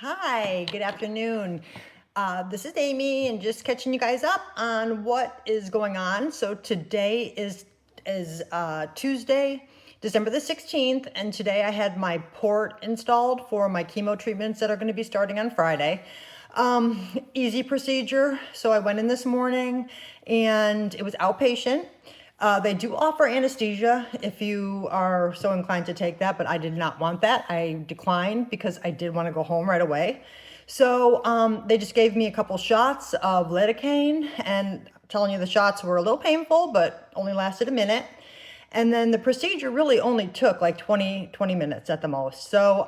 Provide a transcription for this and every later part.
Hi, good afternoon. This is Amy, and just catching you guys up on what is going on. So today is Tuesday, December the 16th, and today I had my port installed for my chemo treatments that are going to be starting on Friday. Easy procedure. So I went in this morning, and it was outpatient. They do offer anesthesia if you are so inclined to take that, but I did not want that. I declined because I did want to go home right away. So they just gave me a couple shots of lidocaine, and I'm telling you, the shots were a little painful, but only lasted a minute. And then the procedure really only took like 20 minutes at the most. So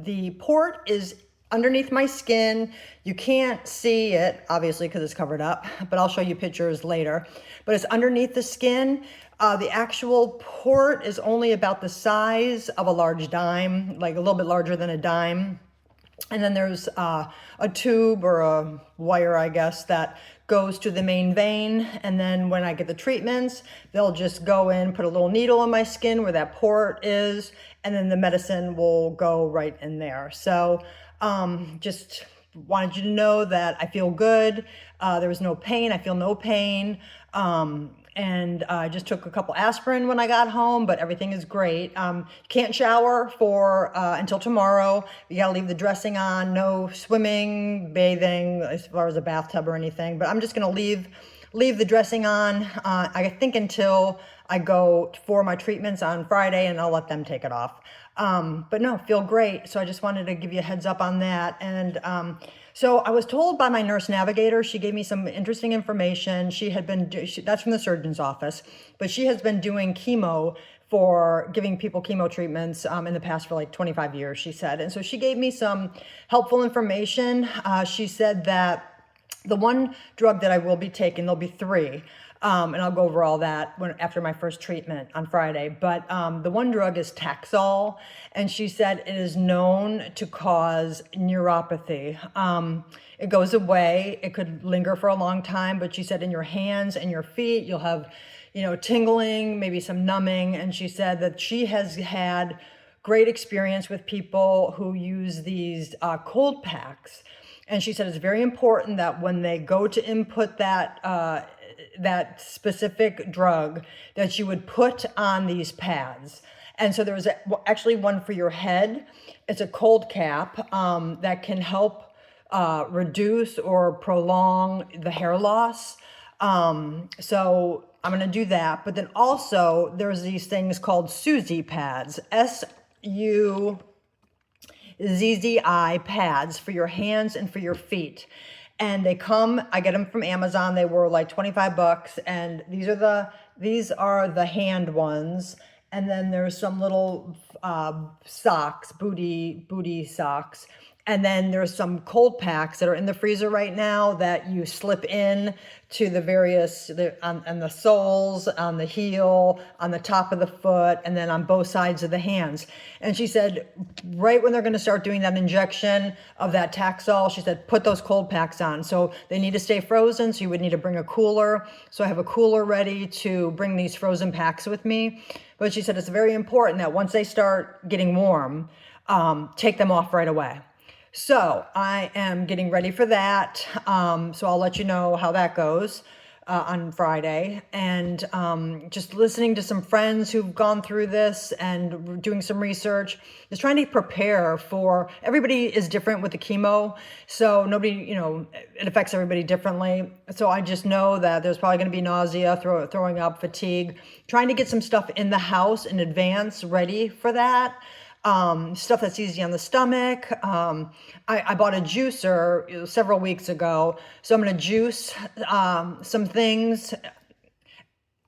the port is underneath my skin. You can't see it, obviously, because it's covered up, but I'll show you pictures later. But it's underneath the skin. The actual port is only about the size of a large dime, like a little bit larger than a dime. And then there's a tube or a wire, I guess, that goes to the main vein. And then when I get the treatments, they'll just go in, put a little needle in my skin where that port is, and then the medicine will go right in there. So just wanted you to know that I feel good. There was no pain. I feel no pain. And I just took a couple aspirin when I got home, but everything is great. Can't shower for until tomorrow. You gotta leave the dressing on. No swimming, bathing, as far as a bathtub or anything. But I'm just gonna leave the dressing on. I think until I go for my treatments on Friday, and I'll let them take it off. But no, feel great. So I just wanted to give you a heads up on that. And so I was told by my nurse navigator, she gave me some interesting information. She had been, that's from the surgeon's office, but she has been doing chemo for giving people chemo treatments in the past for like 25 years, she said. And so she gave me some helpful information. She said that the one drug that I will be taking, there'll be three, and I'll go over all that after my first treatment on Friday. But the one drug is Taxol, and she said it is known to cause neuropathy. It goes away. It could linger for a long time, but she said in your hands and your feet, you'll have, tingling, maybe some numbing. And she said that she has had great experience with people who use these cold packs. And she said it's very important that when they go to input that specific drug, that you would put on these pads. And so there was actually one for your head. It's a cold cap that can help reduce or prolong the hair loss. So I'm going to do that. But then also there's these things called Suzy pads, SUZZI pads for your hands and for your feet. And they come, I get them from Amazon. They were like $25, and these are the hand ones. And then there's some little socks, booty socks. And then there's some cold packs that are in the freezer right now that you slip in to the various, on the soles, on the heel, on the top of the foot, and then on both sides of the hands. And she said, right when they're going to start doing that injection of that Taxol, she said, put those cold packs on. So they need to stay frozen, so you would need to bring a cooler. So I have a cooler ready to bring these frozen packs with me. But she said it's very important that once they start getting warm, take them off right away. So I am getting ready for that. So I'll let you know how that goes on Friday. And just listening to some friends who've gone through this and doing some research, just trying to prepare for, everybody is different with the chemo. So nobody, it affects everybody differently. So I just know that there's probably going to be nausea, throwing up, fatigue, trying to get some stuff in the house in advance ready for that. Stuff that's easy on the stomach. I bought a juicer several weeks ago, so I'm going to juice some things,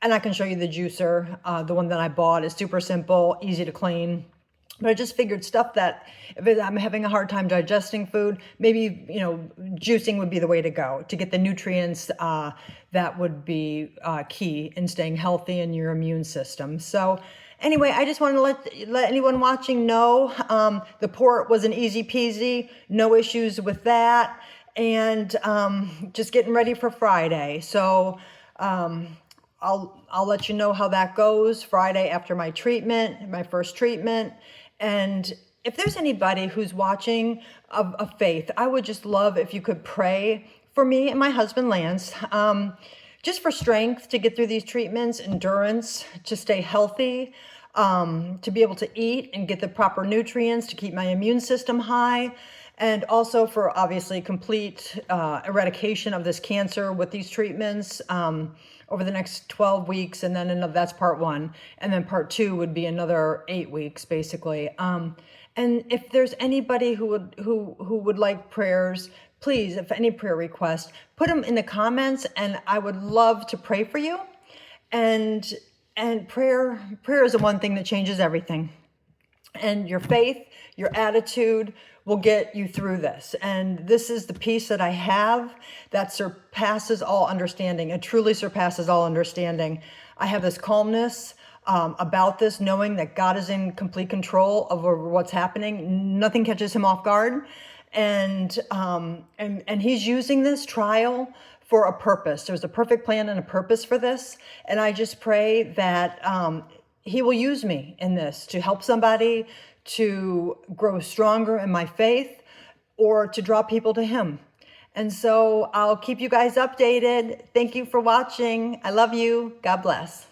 and I can show you the juicer. The one that I bought is super simple, easy to clean. But I just figured stuff that if I'm having a hard time digesting food, maybe, juicing would be the way to go to get the nutrients that would be key in staying healthy in your immune system. So anyway, I just wanted to let anyone watching know the port was an easy peasy, no issues with that, and just getting ready for Friday. So I'll let you know how that goes Friday after my treatment, my first treatment. And if there's anybody who's watching of faith, I would just love if you could pray for me and my husband, Lance, just for strength to get through these treatments, endurance, to stay healthy, to be able to eat and get the proper nutrients, to keep my immune system high, and also for obviously complete eradication of this cancer with these treatments over the next 12 weeks. And then that's part one. And then part two would be another 8 weeks, basically. And if there's anybody who would like prayers, please, if any prayer requests, put them in the comments, and I would love to pray for you. And prayer is the one thing that changes everything. And your faith, your attitude will get you through this. And this is the peace that I have that surpasses all understanding. It truly surpasses all understanding. I have this calmness about this, knowing that God is in complete control over what's happening. Nothing catches him off guard. And he's using this trial for a purpose. There's a perfect plan and a purpose for this. And I just pray that he will use me in this to help somebody to grow stronger in my faith or to draw people to him. And so I'll keep you guys updated. Thank you for watching. I love you. God bless.